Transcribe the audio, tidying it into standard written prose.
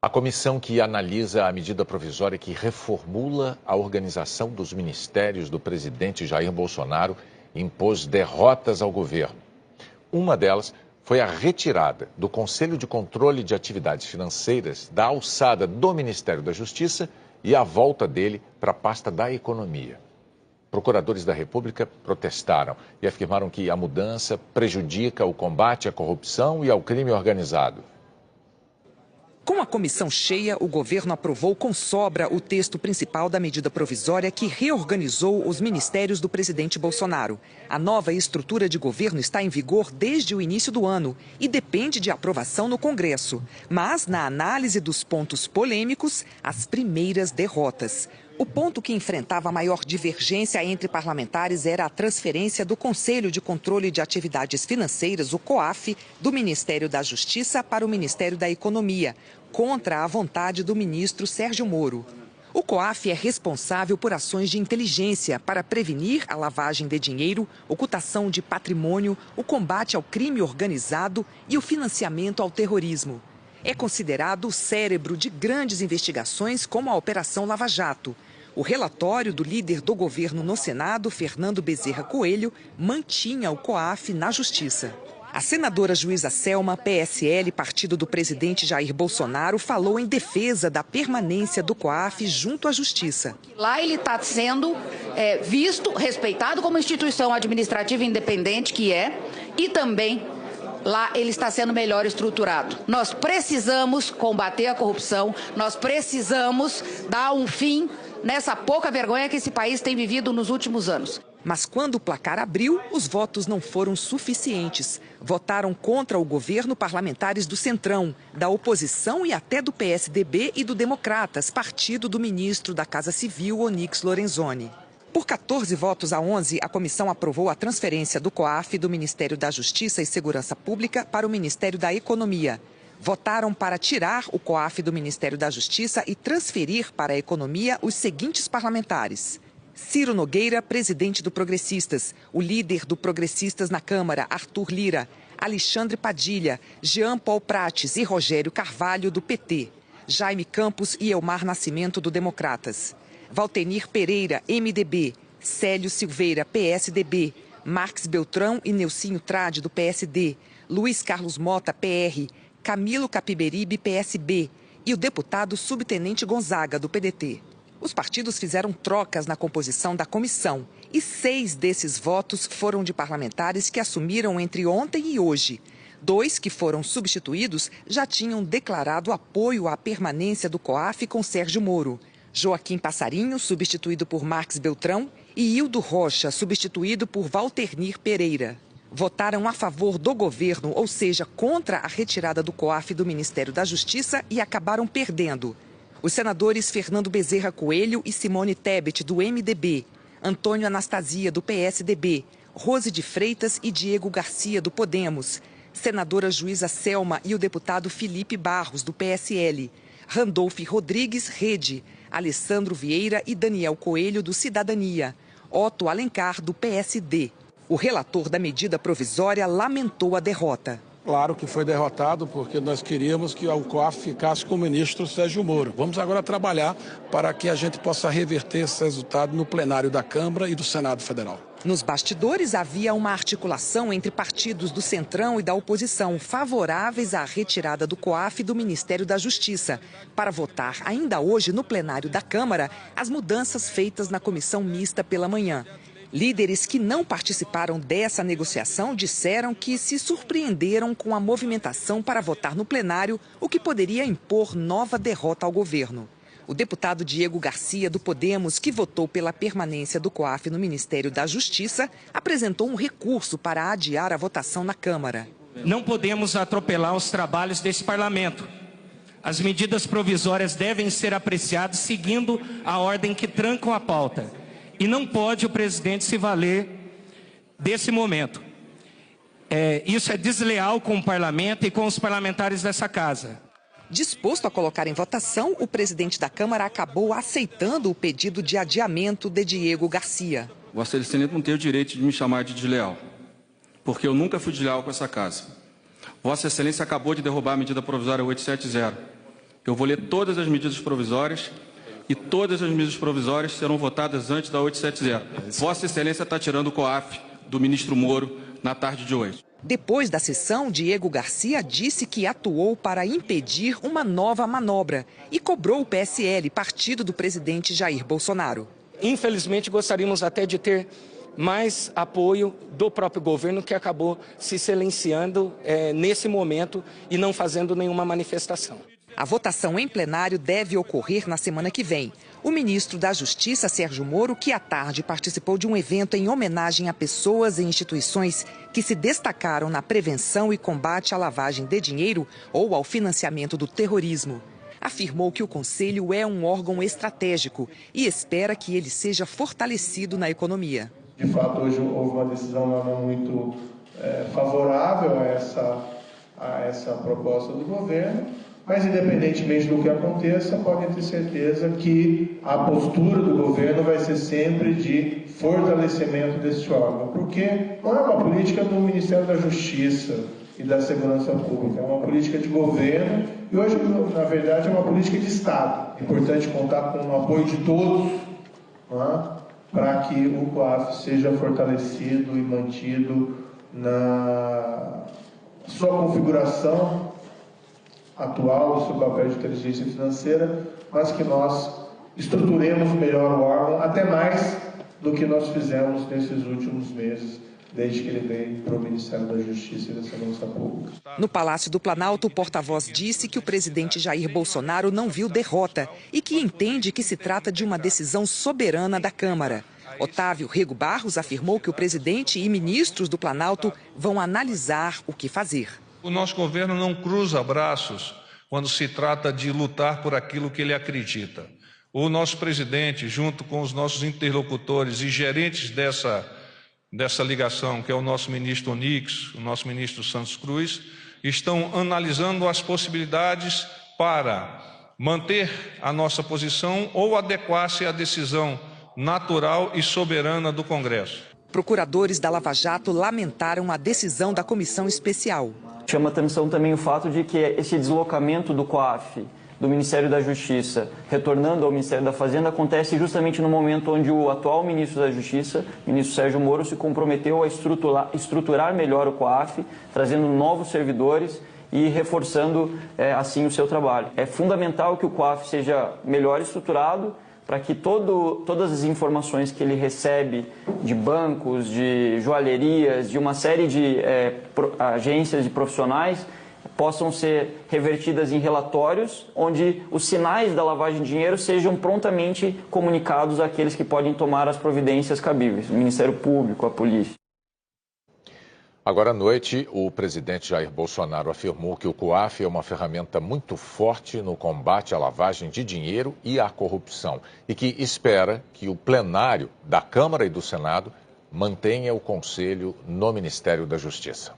A comissão que analisa a medida provisória que reformula a organização dos ministérios do presidente Jair Bolsonaro impôs derrotas ao governo. Uma delas foi a retirada do Conselho de Controle de Atividades Financeiras da alçada do Ministério da Justiça e a volta dele para a pasta da Economia. Procuradores da República protestaram e afirmaram que a mudança prejudica o combate à corrupção e ao crime organizado. Com a comissão cheia, o governo aprovou com sobra o texto principal da medida provisória que reorganizou os ministérios do presidente Bolsonaro. A nova estrutura de governo está em vigor desde o início do ano e depende de aprovação no Congresso. Mas, na análise dos pontos polêmicos, as primeiras derrotas. O ponto que enfrentava a maior divergência entre parlamentares era a transferência do Conselho de Controle de Atividades Financeiras, o COAF, do Ministério da Justiça para o Ministério da Economia, contra a vontade do ministro Sérgio Moro. O COAF é responsável por ações de inteligência para prevenir a lavagem de dinheiro, ocultação de patrimônio, o combate ao crime organizado e o financiamento ao terrorismo. É considerado o cérebro de grandes investigações como a Operação Lava Jato. O relatório do líder do governo no Senado, Fernando Bezerra Coelho, mantinha o COAF na Justiça. A senadora Juíza Selma, PSL, partido do presidente Jair Bolsonaro, falou em defesa da permanência do COAF junto à Justiça. Lá ele está sendo visto, respeitado como instituição administrativa independente que é, e também lá ele está sendo melhor estruturado. Nós precisamos combater a corrupção, nós precisamos dar um fim nessa pouca vergonha que esse país tem vivido nos últimos anos. Mas quando o placar abriu, os votos não foram suficientes. Votaram contra o governo parlamentares do Centrão, da oposição e até do PSDB e do Democratas, partido do ministro da Casa Civil, Onyx Lorenzoni. Por 14 votos a 11, a comissão aprovou a transferência do COAF do Ministério da Justiça e Segurança Pública para o Ministério da Economia. Votaram para tirar o COAF do Ministério da Justiça e transferir para a Economia os seguintes parlamentares: Ciro Nogueira, presidente do Progressistas, o líder do Progressistas na Câmara, Arthur Lira, Alexandre Padilha, Jean Paul Prates e Rogério Carvalho, do PT, Jaime Campos e Elmar Nascimento, do Democratas, Valtenir Pereira, MDB, Célio Silveira, PSDB, Marques Beltrão e Neucinho Trade, do PSD, Luiz Carlos Mota, PR, Camilo Capiberibe, PSB, e o deputado Subtenente Gonzaga, do PDT. Os partidos fizeram trocas na composição da comissão e 6 desses votos foram de parlamentares que assumiram entre ontem e hoje. 2 que foram substituídos já tinham declarado apoio à permanência do COAF com Sérgio Moro. Joaquim Passarinho, substituído por Marques Beltrão, e Hildo Rocha, substituído por Valternir Pereira. Votaram a favor do governo, ou seja, contra a retirada do COAF do Ministério da Justiça, e acabaram perdendo. Os senadores Fernando Bezerra Coelho e Simone Tebet, do MDB, Antônio Anastasia, do PSDB, Rose de Freitas e Diego Garcia, do Podemos, senadora Juíza Selma e o deputado Felipe Barros, do PSL, Randolfo Rodrigues, Rede, Alessandro Vieira e Daniel Coelho, do Cidadania, Otto Alencar, do PSD. O relator da medida provisória lamentou a derrota. Claro que foi derrotado porque nós queríamos que o COAF ficasse com o ministro Sérgio Moro. Vamos agora trabalhar para que a gente possa reverter esse resultado no plenário da Câmara e do Senado Federal. Nos bastidores havia uma articulação entre partidos do Centrão e da oposição favoráveis à retirada do COAF do Ministério da Justiça, para votar ainda hoje no plenário da Câmara as mudanças feitas na comissão mista pela manhã. Líderes que não participaram dessa negociação disseram que se surpreenderam com a movimentação para votar no plenário, o que poderia impor nova derrota ao governo. O deputado Diego Garcia, do Podemos, que votou pela permanência do COAF no Ministério da Justiça, apresentou um recurso para adiar a votação na Câmara. Não podemos atropelar os trabalhos desse parlamento. As medidas provisórias devem ser apreciadas seguindo a ordem que trancam a pauta. E não pode o presidente se valer desse momento. Isso é desleal com o parlamento e com os parlamentares dessa casa. Disposto a colocar em votação, o presidente da Câmara acabou aceitando o pedido de adiamento de Diego Garcia. Vossa Excelência não tem o direito de me chamar de desleal, porque eu nunca fui desleal com essa casa. Vossa Excelência acabou de derrubar a medida provisória 870. Eu vou ler todas as medidas provisórias e todas as medidas provisórias serão votadas antes da 870. Vossa Excelência está tirando o COAF do ministro Moro na tarde de hoje. Depois da sessão, Diego Garcia disse que atuou para impedir uma nova manobra e cobrou o PSL, partido do presidente Jair Bolsonaro. Infelizmente, gostaríamos até de ter mais apoio do próprio governo, que acabou se silenciando nesse momento e não fazendo nenhuma manifestação. A votação em plenário deve ocorrer na semana que vem. O ministro da Justiça, Sérgio Moro, que à tarde participou de um evento em homenagem a pessoas e instituições que se destacaram na prevenção e combate à lavagem de dinheiro ou ao financiamento do terrorismo, afirmou que o Conselho é um órgão estratégico e espera que ele seja fortalecido na economia. De fato, hoje houve uma decisão não muito favorável a essa proposta do governo, mas independentemente do que aconteça, podem ter certeza que a postura do governo vai ser sempre de fortalecimento desse órgão, porque não é uma política do Ministério da Justiça e da Segurança Pública, é uma política de governo e hoje, na verdade, é uma política de Estado. É importante contar com o apoio de todos, para que o COAF seja fortalecido e mantido na sua configuração atual, do seu papel de inteligência financeira, mas que nós estruturemos melhor o órgão, até mais do que nós fizemos nesses últimos meses, desde que ele veio para o Ministério da Justiça e da Segurança Pública. No Palácio do Planalto, o porta-voz disse que o presidente Jair Bolsonaro não viu derrota e que entende que se trata de uma decisão soberana da Câmara. Otávio Rego Barros afirmou que o presidente e ministros do Planalto vão analisar o que fazer. O nosso governo não cruza braços quando se trata de lutar por aquilo que ele acredita. O nosso presidente, junto com os nossos interlocutores e gerentes dessa ligação, que é o nosso ministro Onix, o nosso ministro Santos Cruz, estão analisando as possibilidades para manter a nossa posição ou adequar-se à decisão natural e soberana do Congresso. Procuradores da Lava Jato lamentaram a decisão da comissão especial. Chama atenção também o fato de que esse deslocamento do COAF, do Ministério da Justiça, retornando ao Ministério da Fazenda, acontece justamente no momento onde o atual ministro da Justiça, ministro Sérgio Moro, se comprometeu a estruturar melhor o COAF, trazendo novos servidores e reforçando assim o seu trabalho. É fundamental que o COAF seja melhor estruturado para que todas as informações que ele recebe de bancos, de joalherias, de uma série de agências de profissionais possam ser revertidas em relatórios, onde os sinais da lavagem de dinheiro sejam prontamente comunicados àqueles que podem tomar as providências cabíveis, o Ministério Público, a polícia. Agora à noite, o presidente Jair Bolsonaro afirmou que o COAF é uma ferramenta muito forte no combate à lavagem de dinheiro e à corrupção e que espera que o plenário da Câmara e do Senado mantenha o Conselho no Ministério da Justiça.